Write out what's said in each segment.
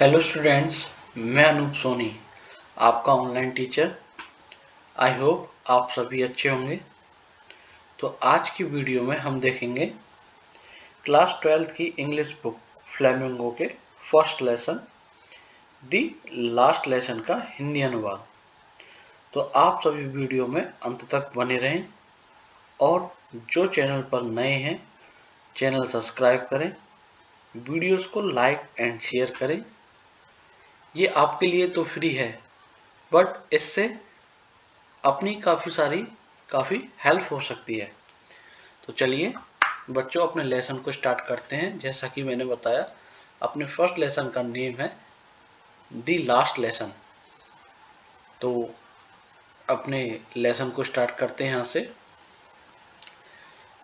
Hello students, मैं अनूप सोनी, आपका online teacher. I hope आप सभी अच्छे होंगे। तो आज की वीडियो में हम देखेंगे क्लास 12th की इंग्लिश बुक फ्लेमिंगो के फर्स्ट लेसन दी लास्ट लेसन का हिंदी अनुवाद। तो आप सभी वीडियो में अंत तक बने रहें और जो चैनल पर नए हैं चैनल सब्सक्राइब करें, वीडियोस को लाइक एंड शेयर करें। ये आपके लिए तो फ्री है, बट इससे अपनी काफ़ी हेल्प हो सकती है। तो चलिए बच्चों अपने लेसन को स्टार्ट करते हैं। जैसा कि मैंने बताया, अपने फर्स्ट लेसन का नेम है दी लास्ट लेसन। तो अपने लेसन को स्टार्ट करते हैं यहाँ से।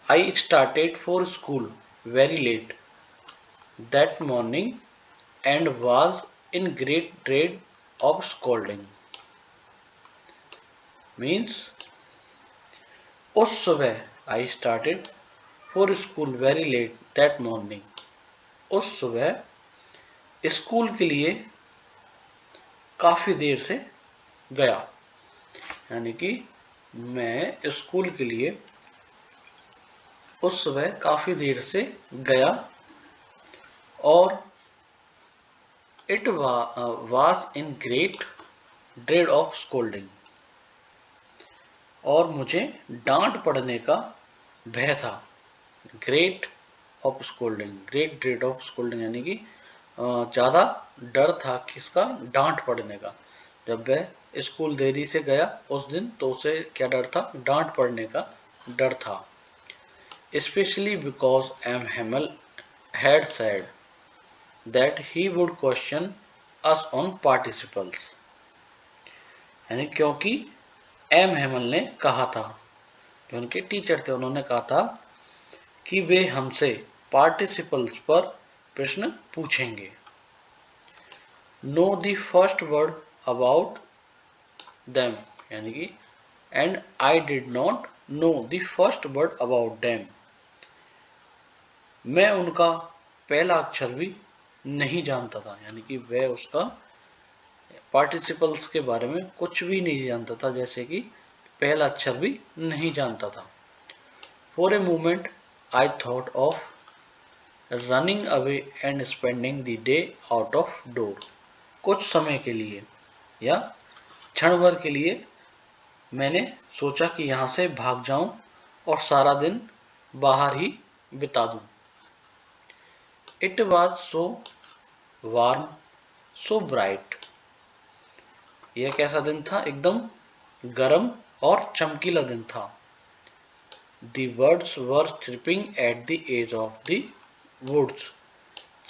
I started for school very let that morning and was in great dread of scolding. Means उस सुबह I started for school very let that morning, उस सुबह स्कूल के लिए काफ़ी देर से गया। यानी कि मैं स्कूल के लिए उस सुबह काफ़ी देर से गया और it was in great dread of scolding, और मुझे डांट पड़ने का भय था। Great of scolding, great dread of scolding यानी कि ज़्यादा डर था किसका? डांट पड़ने का। जब वह स्कूल देरी से गया उस दिन तो उसे क्या डर था? डांट पड़ने का डर था। Specially because M Hamel had said that he would question us on participles. यानी क्योंकि एम हेमल ने कहा था, जो उनके टीचर थे, उन्होंने कहा था कि वे हमसे पार्टिसिपल्स पर प्रश्न पूछेंगे। Know the first word about them, यानी कि and I did not know the first word about them, मैं उनका पहला अक्षर भी नहीं जानता था। यानी कि वह उसका पार्टिसिपल्स के बारे में कुछ भी नहीं जानता था, जैसे कि पहला अक्षर भी नहीं जानता था। For a moment I thought of running away and spending the day out of door. कुछ समय के लिए या क्षण भर के लिए मैंने सोचा कि यहाँ से भाग जाऊं और सारा दिन बाहर ही बिता दूं। It was so warm so bright, यह कैसा दिन था? एकदम गर्म और चमकीला दिन था। The birds were chirping at the edge of the woods,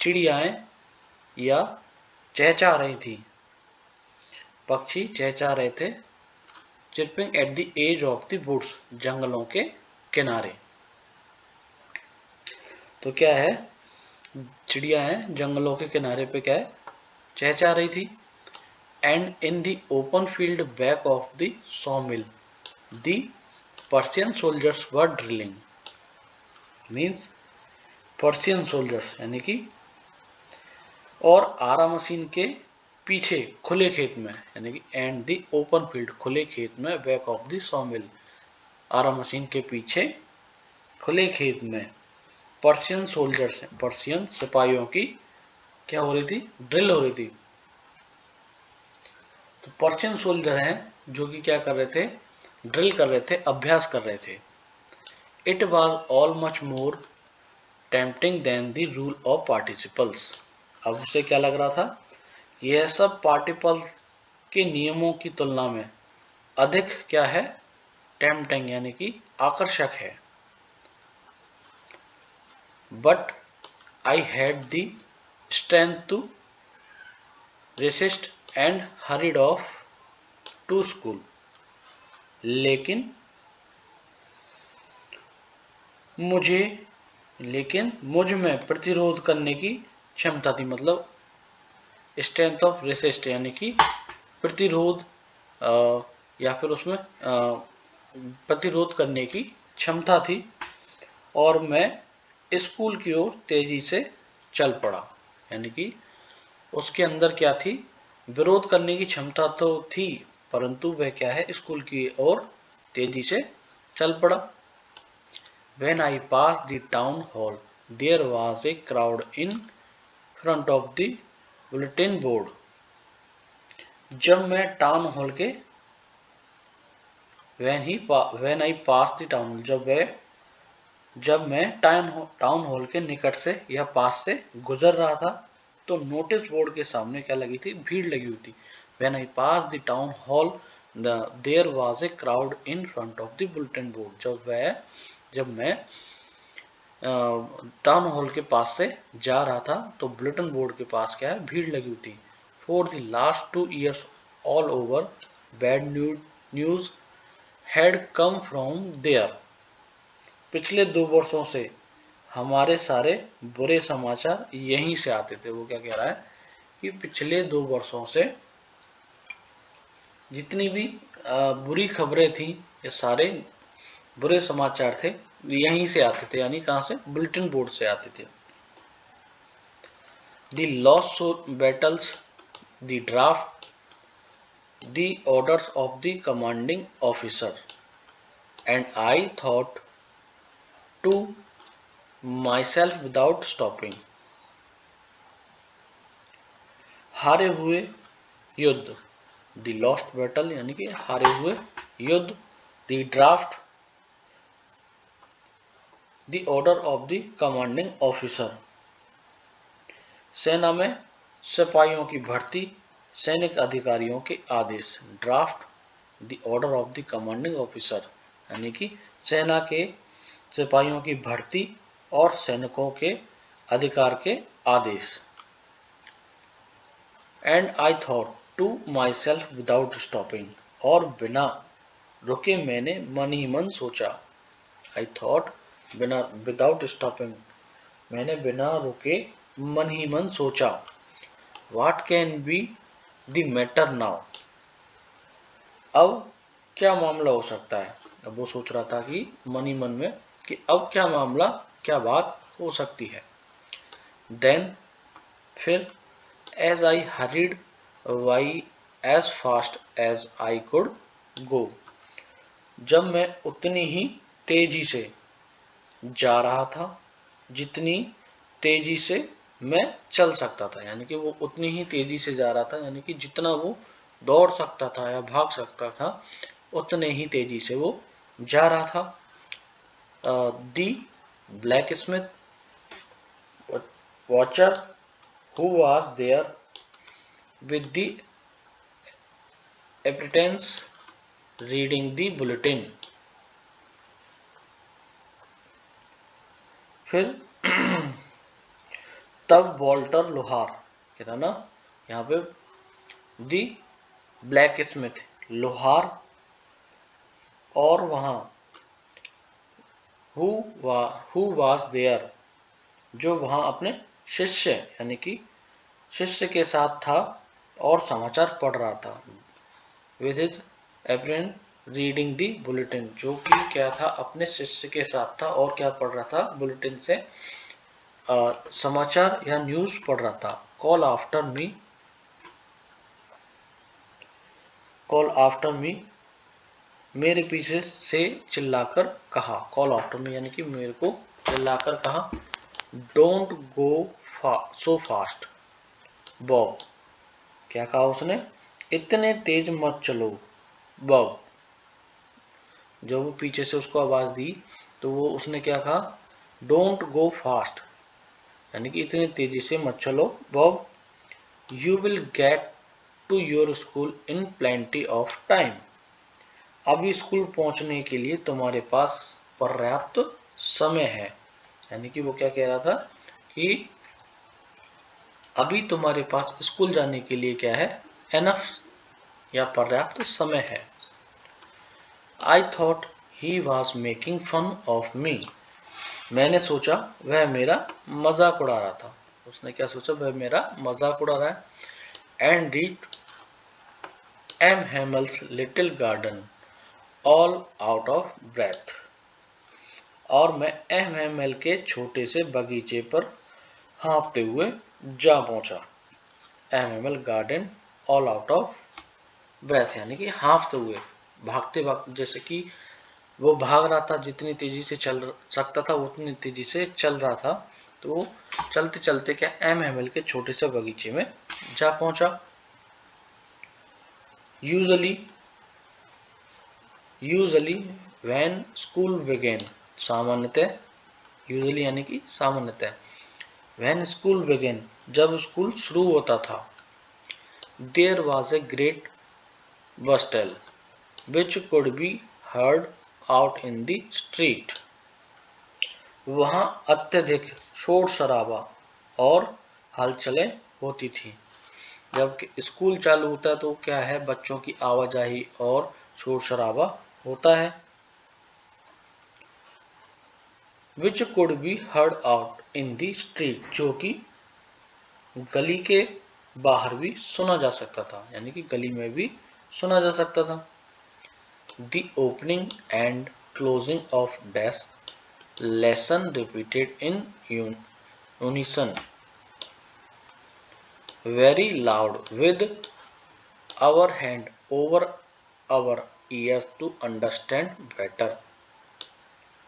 चिड़ियाएं या चहचहा रही थी, पक्षी चहचहा रहे थे। Chirping at the edge of the woods, जंगलों के किनारे। तो क्या है? चिड़ियाएं जंगलों के किनारे पे क्या है? चहचहा रही थी। And in the open field back of the सॉमिल the Persian soldiers were drilling. Means Persian soldiers यानी कि, और आरा मशीन के पीछे खुले खेत में, यानी कि एंड द ओपन फील्ड, खुले खेत में, बैक ऑफ द सॉमिल, आरा मशीन के पीछे खुले खेत में पर्शियन सोल्जर्स, पर्शियन सिपाहियों की क्या हो रही थी? ड्रिल हो रही थी। तो पर्शियन सोल्जर हैं जो कि क्या कर रहे थे? ड्रिल कर रहे थे, अभ्यास कर रहे थे। It was all much more tempting than the rule of participles. अब उसे क्या लग रहा था? यह सब पार्टिपल के नियमों की तुलना में अधिक क्या है? टेम्पटिंग यानी कि आकर्षक है। But I had the strength to resist and hurried off to school. लेकिन मुझ में प्रतिरोध करने की क्षमता थी। मतलब स्ट्रेंथ ऑफ रेसिस्ट यानी कि प्रतिरोध, या फिर उसमें प्रतिरोध करने की क्षमता थी, और मैं स्कूल की ओर तेजी से चल पड़ा। यानी कि उसके अंदर क्या थी, विरोध करने की क्षमता तो थी, परंतु वह क्या है, स्कूल की ओर तेजी से चल पड़ा। When I passed the town hall, there was a crowd in front of the bulletin board. जब मैं टाउन हॉल के when I passed the town hall, जब मैं टाउन हॉल के निकट से या पास से गुजर रहा था, तो नोटिस बोर्ड के सामने क्या लगी थी, भीड़ लगी हुई थी। When I passed the town hall, there was a crowd in front of the bulletin board. जब मैं टाउन हॉल के पास से जा रहा था, तो बुलेटिन बोर्ड के पास क्या है, भीड़ लगी हुई थी। For the last 2 years all over bad news had come from there. पिछले 2 वर्षों से हमारे सारे बुरे समाचार यहीं से आते थे। वो क्या कह रहा है कि पिछले 2 वर्षों से जितनी भी बुरी खबरें थी, ये सारे बुरे समाचार थे, यहीं से आते थे, यानी कहां से, बुलेटिन बोर्ड से आते थे। The lost battles, the draft, the orders of the commanding officer, and I thought to myself without stopping. हारे हुए युद्ध, द लॉस्ट बैटल यानी कि हारे हुए युद्ध, the draft, the order of the commanding officer, सेना में सिपाहियों की भर्ती, सैनिक अधिकारियों के आदेश। Draft, the order of the commanding officer यानी कि सेना के सिपाहियों की भर्ती और सैनिकों के अधिकार के आदेश। And I thought to myself without stopping, और बिना रुके मैंने मन ही मन सोचा। आई थॉट विदाउट स्टॉपिंग, मैंने बिना रुके मन ही मन सोचा। What can be the matter now? अब क्या मामला हो सकता है। अब वो सोच रहा था कि मन ही मन में कि अब क्या मामला, क्या बात हो सकती है। Then फिर as I hurried by as fast as I could go, जब मैं उतनी ही तेजी से जा रहा था जितनी तेजी से मैं चल सकता था, यानी कि वो उतनी ही तेजी से जा रहा था, यानी कि जितना वो दौड़ सकता था या भाग सकता था, उतने ही तेजी से वो जा रहा था। The blacksmith Wachter who was there with the apprentice reading the bulletin. फिर तब वॉल्टर लोहार, कहता ना यहाँ पे दी ब्लैक स्मिथ, लोहार, और वहां हु वाज देयर, जो वहां अपने शिष्य यानी कि शिष्य के साथ था और समाचार पढ़ रहा था। With his apprentice reading the bulletin, जो कि क्या था, अपने शिष्य के साथ था और क्या पढ़ रहा था, बुलेटिन से समाचार या न्यूज पढ़ रहा था। कॉल आफ्टर मी, मेरे पीछे से चिल्लाकर कहा। कॉल आफ्टर मी यानी कि मेरे को चिल्लाकर कहा। Don't go so fast Bob, क्या कहा उसने, इतने तेज मत चलो बॉब। जब वो पीछे से उसको आवाज दी तो वो उसने क्या कहा, डोंट गो फास्ट यानी कि इतनी तेजी से मत चलो Bob. You will get to your school in plenty of time, अभी स्कूल पहुंचने के लिए तुम्हारे पास पर्याप्त समय है। यानी कि वो क्या कह रहा था कि अभी तुम्हारे पास स्कूल जाने के लिए क्या है, एनफ या पर्याप्त समय है। I thought he was making fun of me, मैंने सोचा वह मेरा मजाक उड़ा रहा था। उसने क्या सोचा, वह मेरा मजाक उड़ा रहा है। And reached M Hamel's little garden all out of breath, और मैं एमएमएल के छोटे से बगीचे पर हाँफते हुए जा पहुंचा। ml garden all out of breath, यानी कि हाँफते हुए, भागते भागते, जैसे कि वो भाग रहा था, जितनी तेजी से चल सकता था उतनी तेजी से चल रहा था, तो चलते चलते क्या ml के छोटे से बगीचे में जा पहुंचा। यूजुअली व्हेन स्कूल बिगेन, सामान्यतः, यूजुअली यानी कि सामान्यतः, व्हेन स्कूल बिगेन, जब स्कूल शुरू होता था, there was a great bustle which could be heard out in the street, वहां अत्यधिक शोर शराबा और हलचलें होती थी। जब स्कूल चालू होता है तो क्या है, बच्चों की आवाजाही और शोर शराबा होता है। Which could be heard out in the street, जो कि गली के बाहर भी सुना जा सकता था, यानी कि गली में भी सुना जा सकता था। The opening and closing of desk, lesson repeated in unison, very loud with our hand over our ears to understand better,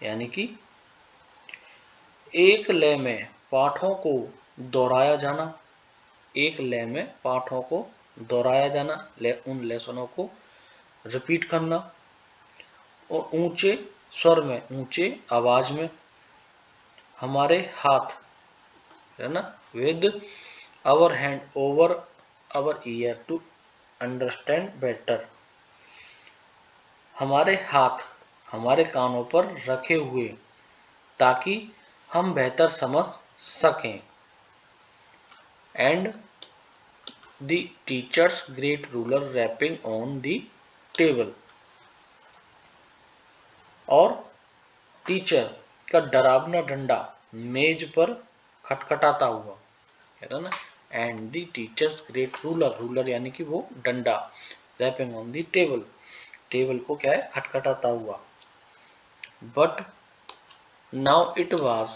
यानी कि एक लय में पाठों को दोहराया जाना, एक लय में पाठों को दोहराया जाना, उन लेसनों को रिपीट करना, और ऊंचे स्वर में, ऊंचे आवाज में, हमारे हाथ, है ना, with our hand over our ear to understand better, हमारे हाथ हमारे कानों पर रखे हुए ताकि हम बेहतर समझ सकें। And the teacher's great ruler rapping on the table, और टीचर का डरावना डंडा मेज पर खटखटाता हुआ, है ना। And the teacher's great ruler, ruler यानी कि वो डंडा, rapping on the table, table को क्या है, खटखटाता हुआ। But now it was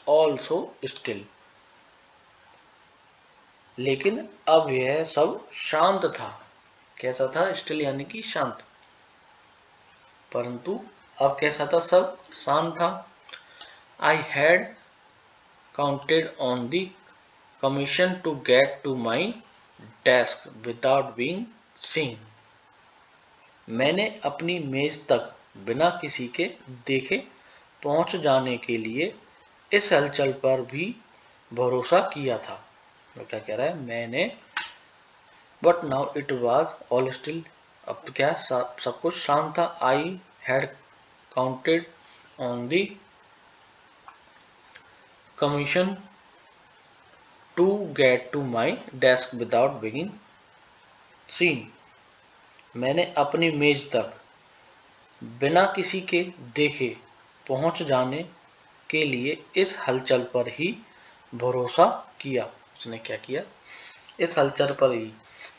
also still, लेकिन अब यह सब शांत था। कैसा था, स्टिल यानी कि शांत, परंतु अब कैसा था, सब शांत था। I had counted on the commission to get to my desk without being seen, मैंने अपनी मेज तक बिना किसी के देखे पहुंच जाने के लिए इस हलचल पर भी भरोसा किया था। तो क्या कह रहा है, मैंने, but now it was all still, अब तो क्या सब कुछ शांत था। I had counted on the commission to get to my desk without being seen, मैंने अपनी मेज तक बिना किसी के देखे पहुंच जाने के लिए इस हलचल पर ही भरोसा किया। उसने क्या किया, इस हलचल पर ही,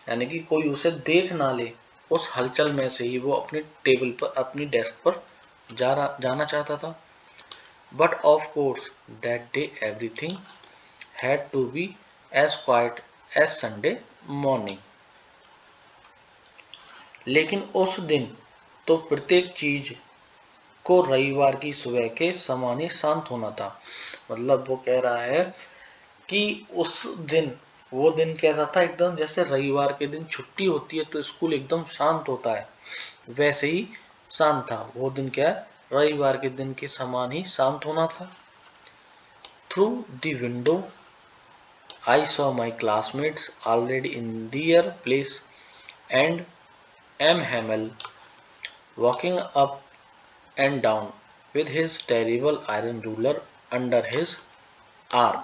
यानी कि कोई उसे देख ना ले, उस हलचल में से ही वो अपनी टेबल पर, अपनी डेस्क पर जाना चाहता था। But of course that day everything had to be as quite as Sunday morning, लेकिन उस दिन तो प्रत्येक चीज को रविवार की सुबह के समान ही शांत होना था। मतलब वो कह रहा है कि उस दिन, वो दिन कैसा था, एकदम जैसे रविवार के दिन छुट्टी होती है तो स्कूल एकदम शांत होता है, वैसे ही शांत था वो दिन। क्या, रविवार के दिन के समान ही शांत होना था। Through the window I saw my classmates already in their place and M. Hamel walking up and down with his terrible iron ruler under his arm,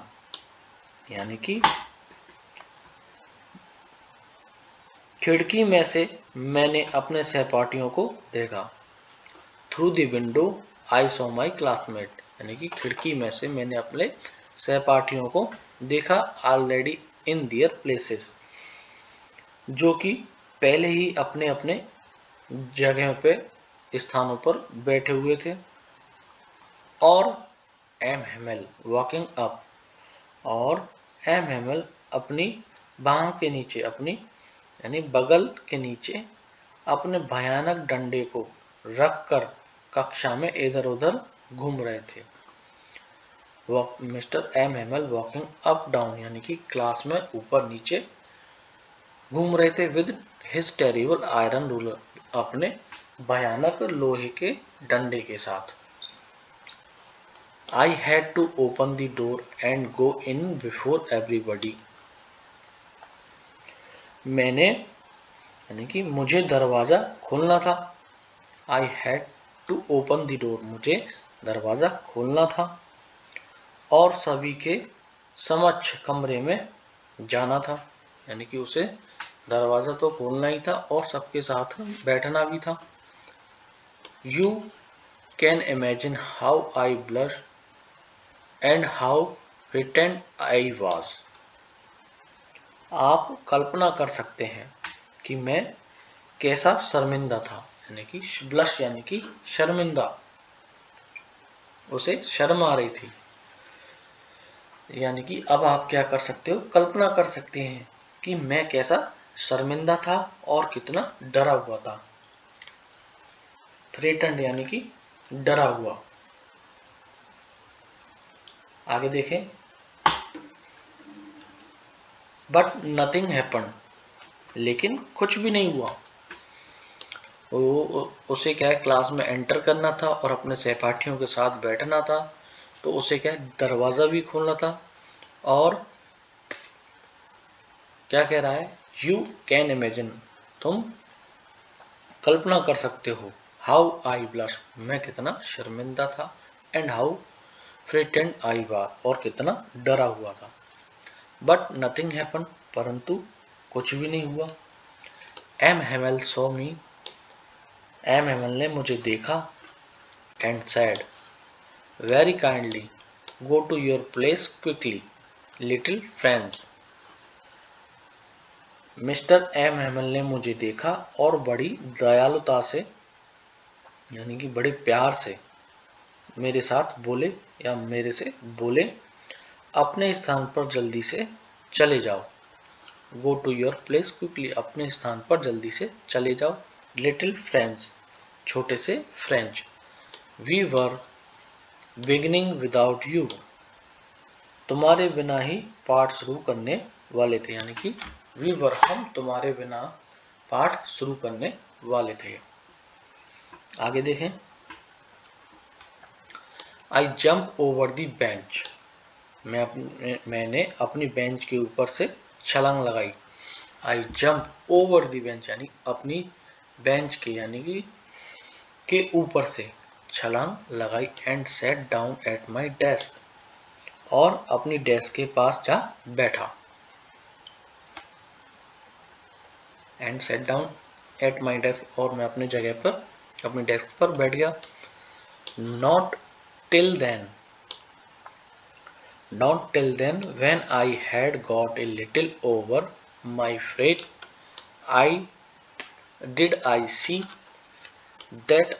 यानी कि खिड़की में से मैंने अपने सहपाठियों को देखा। Through the window I saw my classmate, यानी कि खिड़की में से मैंने अपने सहपाठियों को देखा। ऑलरेडी इन दियर प्लेसेस, जो कि पहले ही अपने अपने जगह पे, स्थानों पर बैठे हुए थे। और एम हेमल वॉकिंग अप, और एम हेमल अपनी बांह के नीचे अपनी यानी बगल के नीचे अपने भयानक डंडे को रखकर कक्षा में इधर उधर घूम रहे थे। Mr M Hamel walking up down यानी कि क्लास में ऊपर नीचे घूम रहे थे with his terrible iron ruler, अपने भयानक लोहे के डंडे के साथ। I had to open the door and go in before everybody. मैंने यानी कि मुझे दरवाजा खोलना था। I had to open the door, मुझे दरवाजा खोलना था और सभी के समक्ष कमरे में जाना था, यानी कि उसे दरवाजा तो खोलना ही था और सबके साथ बैठना भी था। You can imagine how I blushed and how frightened I was. आप कल्पना कर सकते हैं कि मैं कैसा शर्मिंदा था, यानी कि ब्लश यानी कि शर्मिंदा, उसे शर्म आ रही थी। यानी कि अब आप क्या कर सकते हो, कल्पना कर सकते हैं कि मैं कैसा शर्मिंदा था और कितना डरा हुआ था। थ्रेटन्ड यानी कि डरा हुआ। आगे देखें। बट नथिंग हैपन, लेकिन कुछ भी नहीं हुआ। उसे क्या है, क्लास में एंटर करना था और अपने सहपाठियों के साथ बैठना था, तो उसे क्या है, दरवाजा भी खोलना था। और क्या कह रहा है, यू कैन इमेजिन, तुम कल्पना कर सकते हो, हाउ आई ब्लश, मैं कितना शर्मिंदा था, एंड हाउ फ्रिटेंड आई वाज, और कितना डरा हुआ था। बट नथिंग हैपन, परंतु कुछ भी नहीं हुआ। M Hamel saw me, M Hamel ने मुझे देखा, and said very kindly go to your place quickly little friends. Mr M Hamel ने मुझे देखा और बड़ी दयालुता से यानी कि बड़े प्यार से मेरे साथ बोले या मेरे से बोले, अपने स्थान पर जल्दी से चले जाओ। Go to your place quickly, अपने स्थान पर जल्दी से चले जाओ। लिटिल फ्रेंड्स, छोटे से French. We were beginning without you, तुम्हारे बिना ही पाठ शुरू करने वाले थे, यानी कि वी वर, हम तुम्हारे बिना पाठ शुरू करने वाले थे। आगे देखें। I jump over the bench, मैंने अपनी बेंच के ऊपर से छलांग लगाई। I jump over the bench, यानी अपनी बेंच के यानी कि के ऊपर से छलांग लगाई। And set down at my desk, और अपनी डेस्क के पास जा बैठा। And set down at my desk, और मैं अपनी जगह पर अपनी डेस्क पर बैठ गया। Not till then, not till then, when I had got a little over my fright, did I see that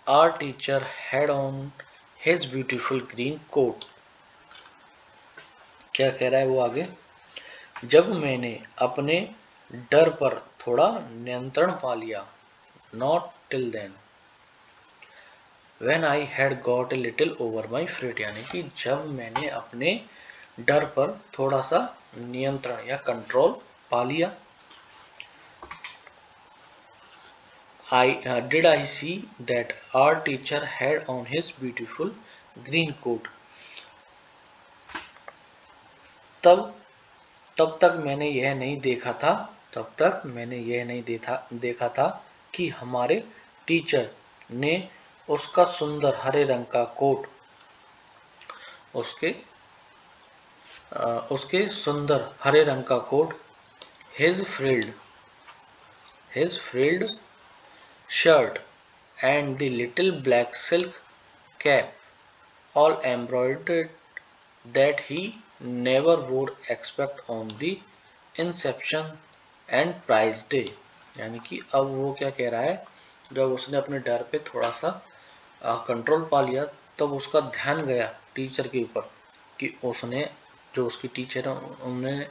our teacher had on his beautiful green coat. क्या कह रहा है वो आगे, जब मैंने अपने डर पर थोड़ा नियंत्रण पा लिया। Not till then, when I had got a little over my fright, यानी कि जब मैंने अपने डर पर थोड़ा सा नियंत्रण या कंट्रोल पा लिया। Did I see that our teacher had on his beautiful green coat. तब तक मैंने यह नहीं देखा था, तब तक मैंने यह नहीं देखा था कि हमारे टीचर ने उसका सुंदर हरे रंग का कोट, उसके सुंदर हरे रंग का coat, his frilled shirt and the little black silk cap, all embroidered, that he never would expect on the inception and prize day. यानी कि अब वो क्या कह रहा है, जब उसने अपने डर पे थोड़ा सा कंट्रोल पा लिया, तब उसका ध्यान गया टीचर के ऊपर कि उसने जो उसकी टीचर है उन्होंने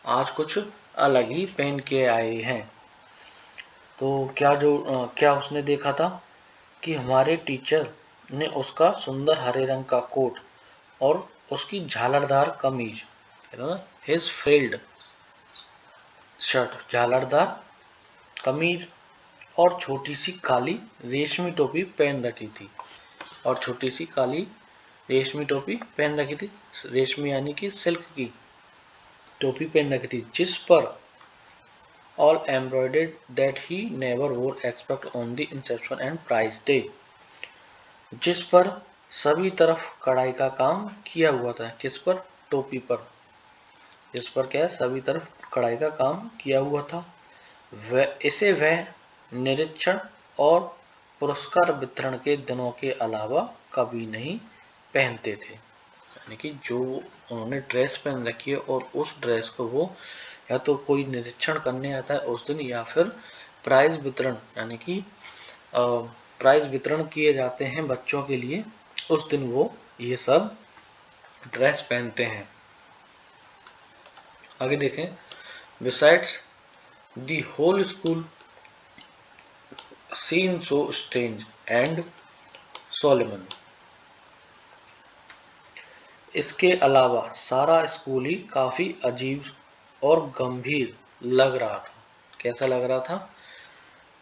आज कुछ अलग ही पहन के आए हैं। तो क्या उसने देखा था कि हमारे टीचर ने उसका सुंदर हरे रंग का कोट और उसकी झालरदार कमीज, हिज फ्रिल्ड शर्ट, झालरदार कमीज और छोटी सी काली रेशमी टोपी पहन रखी थी। और छोटी सी काली रेशमी टोपी पहन रखी थी, रेशमी यानी कि सिल्क की टोपी पहन रखी थी, जिस पर all embroidered that he never wore except on the inception and prize day, जिस पर सभी तरफ कढ़ाई का काम किया हुआ था। किस पर? टोपी पर, जिस पर क्या है, सभी तरफ कढ़ाई का काम किया हुआ था। इसे वह निरीक्षण और पुरस्कार वितरण के दिनों के अलावा कभी नहीं पहनते थे। यानी कि जो उन्होंने ड्रेस पहन रखी है और उस ड्रेस को वो या तो कोई निरीक्षण करने आता है उस दिन, या फिर प्राइज वितरण यानी कि प्राइज वितरण किए जाते हैं बच्चों के लिए, उस दिन वो ये सब ड्रेस पहनते हैं। आगे देखें, besides the whole school scene so strange and solemn, इसके अलावा सारा स्कूल ही काफी अजीब और गंभीर लग रहा था। कैसा लग रहा था?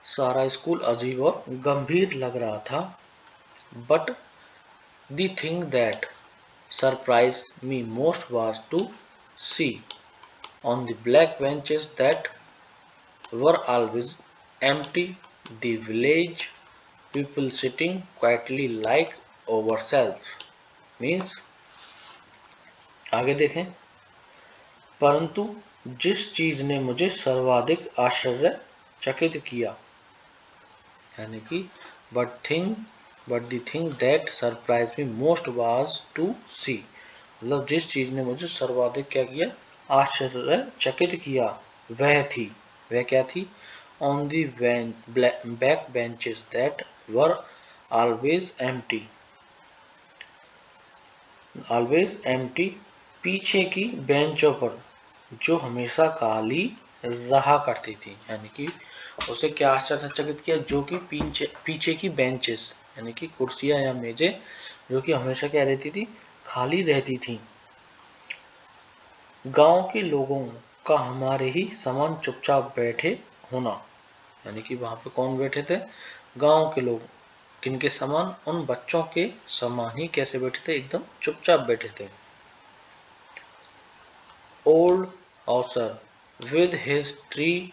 सारा स्कूल अजीब और गंभीर लग रहा था। But the thing that surprise me most was to see on the black benches that were always empty the village people sitting quietly like ourselves. Means, आगे देखें, परंतु जिस चीज ने मुझे सर्वाधिक आश्चर्यचकित किया, यानी कि but the thing that surprise me most was to see, मतलब जिस चीज ने मुझे सर्वाधिक क्या किया, आश्चर्यचकित किया, वह क्या थी? On the back benches that were always empty, पीछे की बेंचों पर जो हमेशा खाली रहा करती थी। यानी कि उसे क्या आश्चर्यचकित किया? जो कि पीछे की बेंचेस यानी कि कुर्सियां या मेजें जो कि हमेशा क्या रहती थी? खाली रहती थी। गांव के लोगों का हमारे ही समान चुपचाप बैठे होना, यानी कि वहां पे कौन बैठे थे? गांव के लोग। किनके समान? उन बच्चों के समान ही कैसे बैठे थे? एकदम चुपचाप बैठे थे। Old Hauser with his three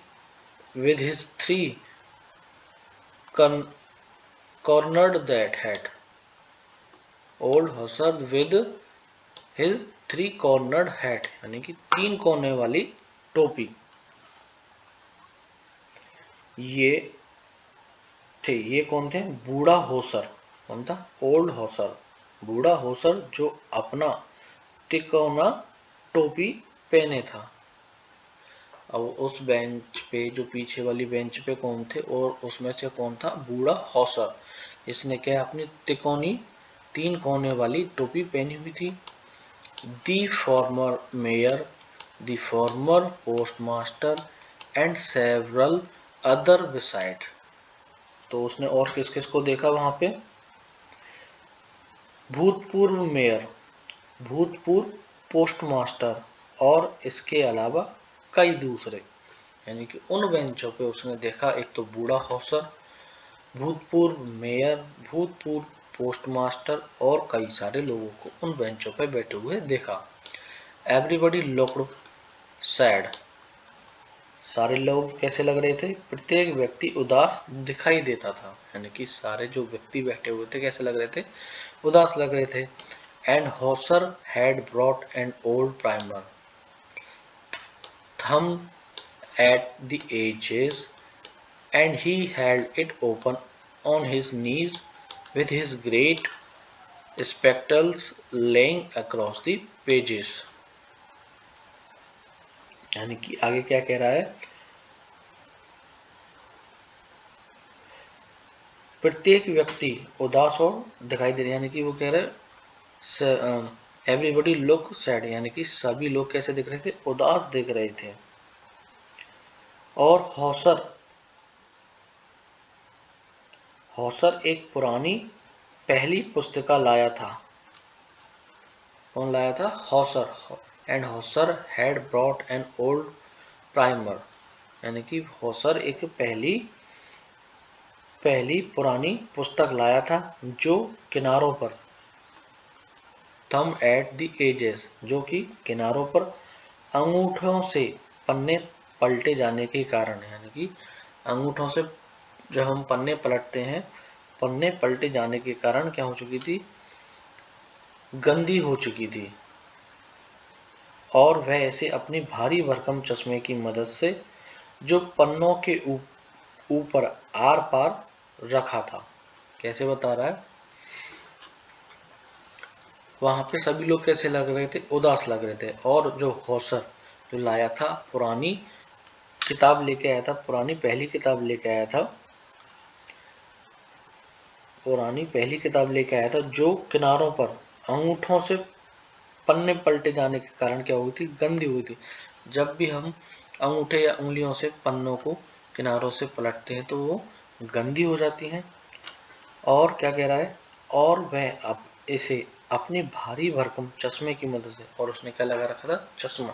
cornered that hat. Old Hussar with his three cornered hat, यानी कि 3 कोने वाली टोपी। ये कौन थे? बूढ़ा होसर। कौन था? ओल्ड होसर, बूढ़ा होसर, जो अपना तिकोना टोपी पहने था। अब उस बेंच पे, जो पीछे वाली बेंच पे कौन थे? और उसमें से कौन था? बूढ़ा हौसर, इसने क्या अपनी तिकोनी 3 कोने वाली टोपी पहनी हुई थी। The former mayor, the former postmaster and several other beside. तो उसने और किस किस को देखा वहां पे? भूतपूर्व मेयर, भूतपूर्व पोस्टमास्टर और इसके अलावा कई दूसरे। यानी कि उन बेंचों पे उसने देखा, एक तो बूढ़ा हौसर, भूतपूर्व मेयर, भूतपूर्व पोस्टमास्टर और कई सारे लोगों को उन बेंचों पे बैठे हुए देखा। एवरीबॉडी लुक्ड सैड, सारे लोग कैसे लग रहे थे? प्रत्येक व्यक्ति उदास दिखाई देता था। यानी कि सारे जो व्यक्ति बैठे हुए थे कैसे लग रहे थे? उदास लग रहे थे। And Hauser had brought an old primer थम at the edges, and he held it open on his knees with his great spectacles laying across the pages। यानी कि आगे क्या कह रहा है? प्रत्येक व्यक्ति उदास और दिखाई दे रहा है। यानी कि वो कह रहे एवरीबडी लुक सैड, यानी कि सभी लोग कैसे दिख रहे थे, उदास दिख रहे थे। और हौसर एक पुरानी पहली पुस्तिका लाया था। कौन लाया था? Hauser. And Hauser had brought an old primer, यानी कि हौसर एक पहली पुरानी पुस्तक लाया था जो किनारों पर, थम एट द एजेस, जो कि किनारों पर अंगूठों से पन्ने पलटे जाने के कारण, यानी कि अंगूठों से जब हम पन्ने पलटते हैं, पन्ने पलटे जाने के कारण क्या हो चुकी थी, गंदी हो चुकी थी। और वह ऐसे अपनी भारी भरकम चश्मे की मदद से जो पन्नों के ऊपर आर पार रखा था। कैसे बता रहा है, वहां पे सभी लोग कैसे लग रहे थे, उदास लग रहे थे। और जो हौसर जो लाया था, पुरानी किताब लेके आया था, पुरानी पहली किताब लेके आया था, पुरानी पहली किताब लेके आया था जो किनारों पर अंगूठों से पन्ने पलटे जाने के कारण क्या हुई थी, गंदी हुई थी। जब भी हम अंगूठे या उंगलियों से पन्नों को किनारों से पलटते हैं तो वो गंदी हो जाती हैं। और क्या कह रहा है, और वह अब इसे अपनी भारी भरकम चश्मे की मदद से, और उसने क्या लगा रखा था, चश्मा,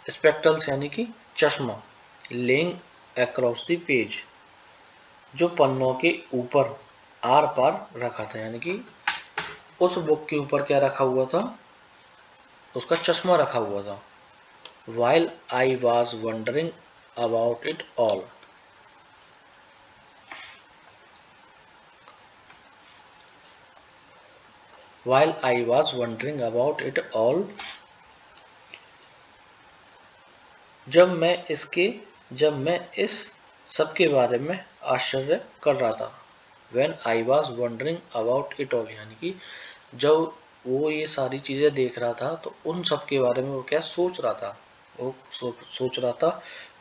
स्पेक्टल्स यानी कि चश्मा, लेइंग अक्रॉस द पेज, जो पन्नों के ऊपर आर पार रखा था, यानी कि उस बुक के ऊपर क्या रखा हुआ था, उसका चश्मा रखा हुआ था। While I was wondering about it all, while I was wondering about it all, जब मैं इस सब के बारे में आश्चर्य कर रहा था। When I was wondering about it all, यानी कि जब वो ये सारी चीजें देख रहा था तो उन सब के बारे में वो क्या सोच रहा था, वो सोच रहा था,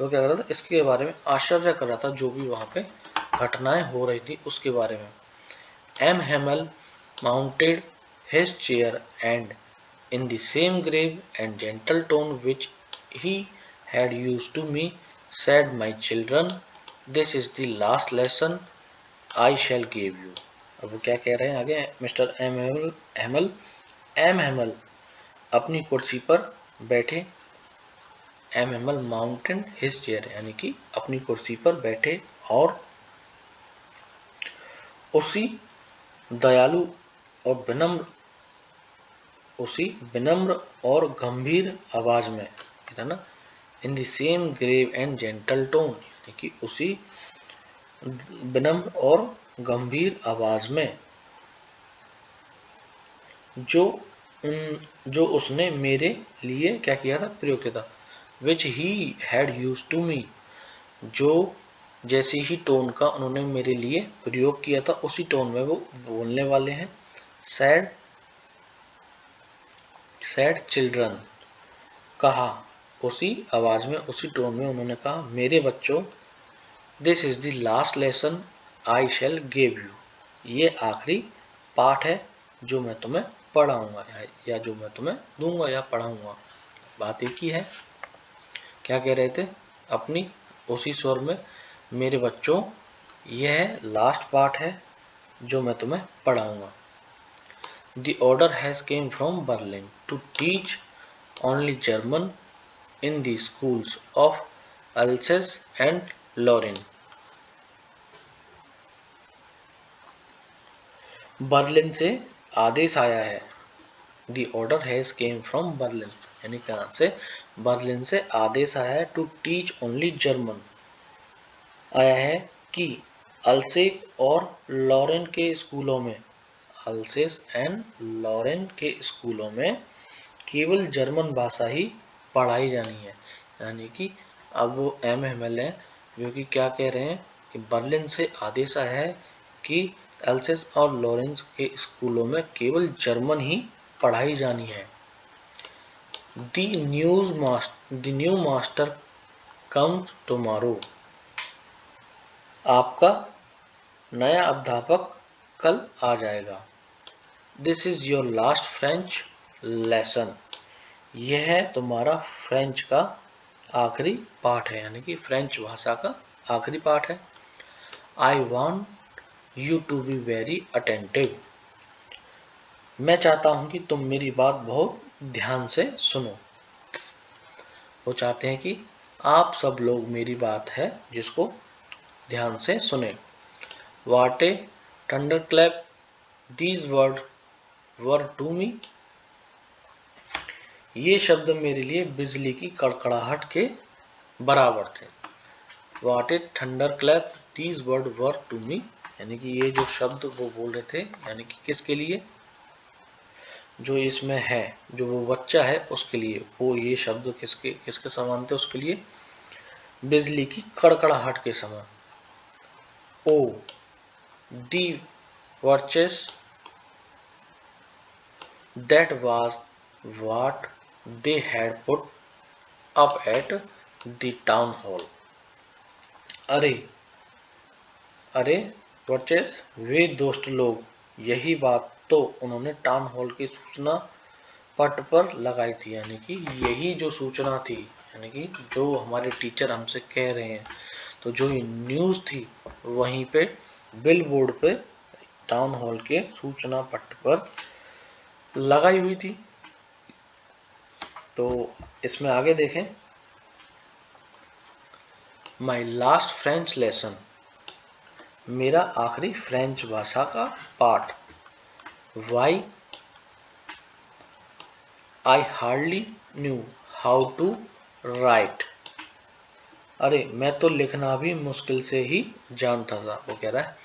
वो क्या कर रहा था, इसके बारे में आश्चर्य कर रहा था, जो भी वहां पे घटनाएं हो रही थी उसके बारे में। M. Hamel mounted his chair and, in the same grave and gentle tone which he had used to me, said, "My children, this is the last lesson I shall give you." अब वो क्या कह रहे हैं आगे, mister M Hemal अपनी कुर्सी पर बैठे, M Hemal mountain his chair, यानी कि अपनी कुर्सी पर बैठे और उसी दयालु और विनम्र और गंभीर आवाज में, है ना, in the same grave and gentle tone, यानी कि उसी विनम्र और गंभीर आवाज में जो उसने मेरे लिए क्या किया था, प्रयोग किया था, which he had used to me, जो जैसे ही टोन का उन्होंने मेरे लिए प्रयोग किया था उसी टोन में वो बोलने वाले हैं। सैड चिल्ड्रन, कहा उसी आवाज में, उसी टोन में उन्होंने कहा, मेरे बच्चों, this is the last lesson I shell give you, ये आखिरी पाठ है जो मैं तुम्हें पढ़ाऊंगा, या जो मैं तुम्हें दूंगा या पढ़ाऊंगा। बात एक ही है। क्या कह रहे थे अपनी उसी स्वर में, मेरे बच्चों, यह लास्ट पाठ है जो मैं तुम्हें पढ़ाऊंगा। The order has came from Berlin to teach only German in the schools of Alsace and Lorraine. Berlin से आदेश आया है। The order has came from Berlin, यानी कहाँ से, बर्लिन से आदेश आया है, to teach only German, आया है कि अल्सेक और लॉरेन के स्कूलों में, अल्सेस एंड लॉरेन के स्कूलों में केवल जर्मन भाषा ही पढ़ाई जानी है। यानी कि अब वो एम है जो कि क्या कह रहे हैं कि बर्लिन से आदेश आया है कि एल्सेस और लॉरेंस के स्कूलों में केवल जर्मन ही पढ़ाई जानी है। The new master comes tomorrow, आपका नया अध्यापक कल आ जाएगा। This is your last French lesson. यह है तुम्हारा फ्रेंच का आखिरी पाठ है, यानी कि फ्रेंच भाषा का आखिरी पाठ है। I want you to be very attentive. मैं चाहता हूं कि तुम मेरी बात बहुत ध्यान से सुनो। वो चाहते हैं कि आप सब लोग मेरी बात है जिसको ध्यान से सुने। What a thunderclap these words were to me। ये शब्द मेरे लिए बिजली की कड़कड़ाहट के बराबर थे। What a thunderclap these words were to me, यानी कि ये जो शब्द वो बोल रहे थे, यानी कि किसके लिए, जो इसमें है, जो वो बच्चा है उसके लिए। वो ये शब्द किसके समान थे उसके लिए, बिजली की कड़कड़ाहट के समान। ओ दी वर्चेस, that was what they had put up at the town hall। अरे अरे वर्चेस, वे दुष्ट लोग, यही बात तो उन्होंने टाउन हॉल की सूचना पट पर लगाई थी। यानी कि यही जो सूचना थी, यानी कि जो हमारे टीचर हमसे कह रहे हैं, तो जो ये न्यूज़ थी वहीं पे बिल बोर्ड पे टाउन हॉल के सूचना पट पर लगाई हुई थी। तो इसमें आगे देखें, माई लास्ट फ्रेंच लेसन, मेरा आखिरी फ्रेंच भाषा का पाठ। Why I hardly knew how to write. अरे मैं तो लिखना भी मुश्किल से ही जानता था। वो कह रहा है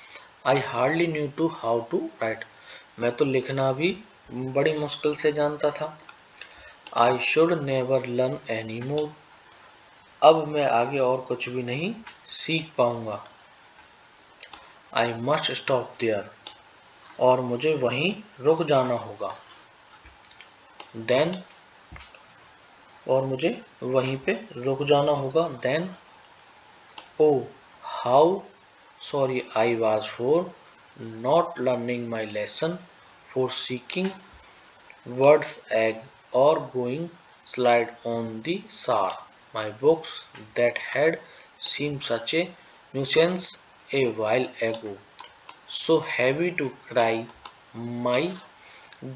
I hardly knew to how to write, मैं तो लिखना भी बड़ी मुश्किल से जानता था। I should never learn any more, अब मैं आगे और कुछ भी नहीं सीख पाऊंगा। आई मस्ट स्टॉप देयर, और मुझे वहीं रुक जाना होगा। देन, और मुझे वहीं पे रुक जाना होगा। Then, oh how sorry I was for not learning my lesson, for seeking birds egg or going slide on the shore, my books that had seemed such a nuisance a while ago, so heavy to cry, my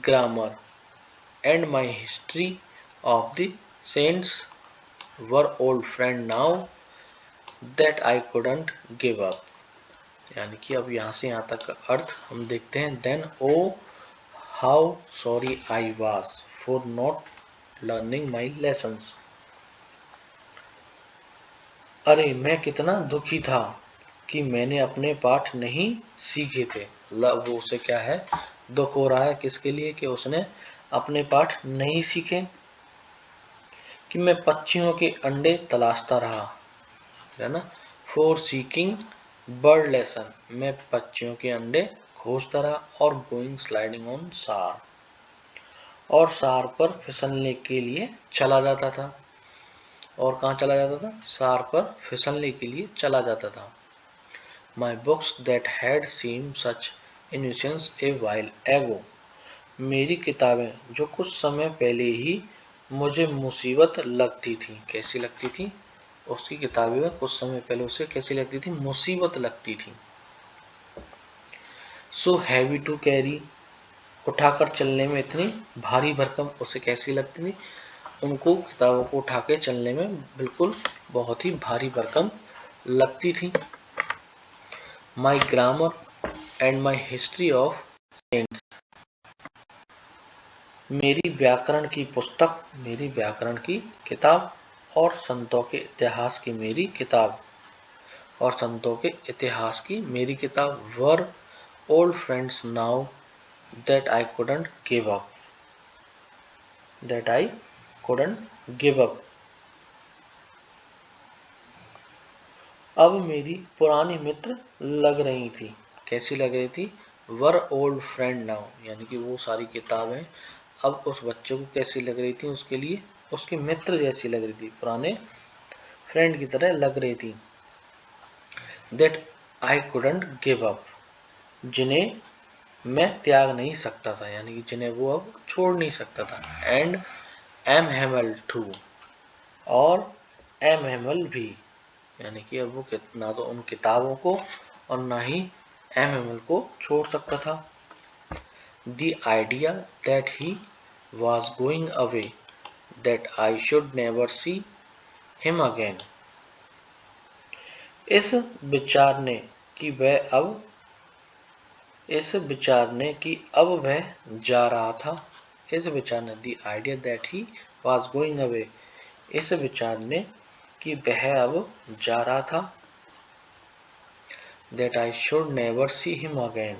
grammar and my history of the saints were old friends now that I couldn't give up। यानी कि अब यहाँ से यहाँ तक का अर्थ हम देखते हैं। Then oh how sorry I was for not learning my lessons, अरे मैं कितना दुखी था कि मैंने अपने पाठ नहीं सीखे थे। वो उसे क्या है, दुख हो रहा है किसके लिए, कि उसने अपने पाठ नहीं सीखे। कि मैं पक्षियों के अंडे तलाशता रहा, है ना। फॉर सीकिंग बर्ड लेसन, मैं पक्षियों के अंडे खोजता रहा। और गोइंग स्लाइडिंग ऑन सार, और सार पर फिसलने के लिए चला जाता था। और कहाँ चला जाता था, सार पर फिसलने के लिए चला जाता था। My books that had seemed such innocence a while ago, मेरी किताबें जो कुछ समय पहले ही मुझे मुसीबत लगती थी। कैसी लगती थी, उसकी किताबें में कुछ समय पहले उसे कैसी लगती थी, मुसीबत लगती थी। So heavy to carry, उठाकर चलने में इतनी भारी भरकम उसे कैसी लगती थी, उनको किताबों को उठा के चलने में बिल्कुल बहुत ही भारी भरकम लगती थी। My grammar and my history of saints, मेरी व्याकरण की पुस्तक, मेरी व्याकरण की किताब, और संतों के इतिहास की मेरी किताब, और संतों के इतिहास की मेरी किताब। Were old friends now that I couldn't give up, that I couldn't give up, अब मेरी पुरानी मित्र लग रही थी। कैसी लग रही थी, वर ओल्ड फ्रेंड नाउ, यानी कि वो सारी किताबें अब उस बच्चे को कैसी लग रही थी, उसके लिए उसके मित्र जैसी लग रही थी, पुराने फ्रेंड की तरह लग रही थी। That I couldn't give up, जिन्हें मैं त्याग नहीं सकता था, यानी कि जिन्हें वो अब छोड़ नहीं सकता था। एंड एम हेमल टू, और एम हेमल भी, यानी कि अब वो ना तो उन किताबों को और ना ही एम हेमल को छोड़ सकता था। The idea that he was going away, that I should never see him again. इस विचार ने कि अब वह जा रहा था। इस विचार ने, the idea that he was going away, इस विचार ने कि वह अब जा रहा था। That I should never see him again,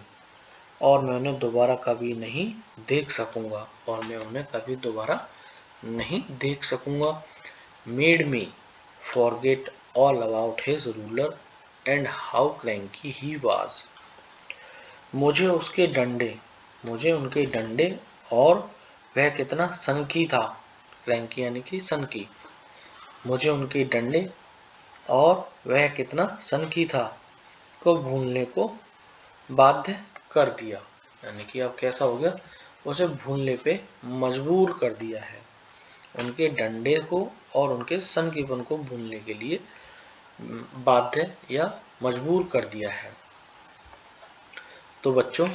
और मैं उन्हें दोबारा कभी नहीं देख सकूंगा, और मैं उन्हें कभी दोबारा नहीं देख सकूंगा। Made me forget all about his ruler and how cranky he was. मुझे उनके डंडे और वह कितना सनकी था। क्रैंकी यानी कि सनकी। मुझे उनके डंडे और वह कितना सनकी था को भूलने को बाध्य कर दिया, यानी कि अब कैसा हो गया, उसे भूलने पे मजबूर कर दिया है। उनके डंडे को और उनके सनकीपन को भूलने के लिए बाध्य या मजबूर कर दिया है। तो बच्चों,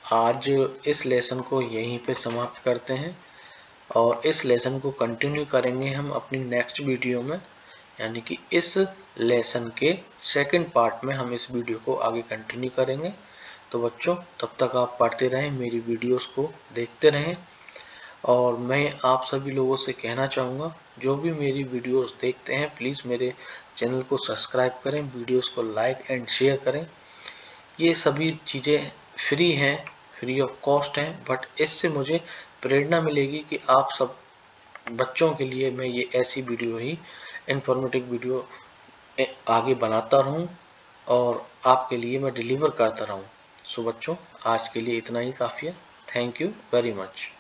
आज इस लेसन को यहीं पे समाप्त करते हैं, और इस लेसन को कंटिन्यू करेंगे हम अपनी नेक्स्ट वीडियो में, यानी कि इस लेसन के सेकंड पार्ट में हम इस वीडियो को आगे कंटिन्यू करेंगे। तो बच्चों, तब तक आप पढ़ते रहें, मेरी वीडियोस को देखते रहें, और मैं आप सभी लोगों से कहना चाहूँगा, जो भी मेरी वीडियोस देखते हैं प्लीज़ मेरे चैनल को सब्सक्राइब करें, वीडियोस को लाइक एंड शेयर करें। ये सभी चीज़ें फ्री हैं, फ्री ऑफ कॉस्ट हैं, बट इससे मुझे प्रेरणा मिलेगी कि आप सब बच्चों के लिए मैं ये ऐसी वीडियो ही, इन्फॉर्मेटिव वीडियो आगे बनाता रहूं और आपके लिए मैं डिलीवर करता रहूं। सो बच्चों, आज के लिए इतना ही काफ़ी है। Thank you very much.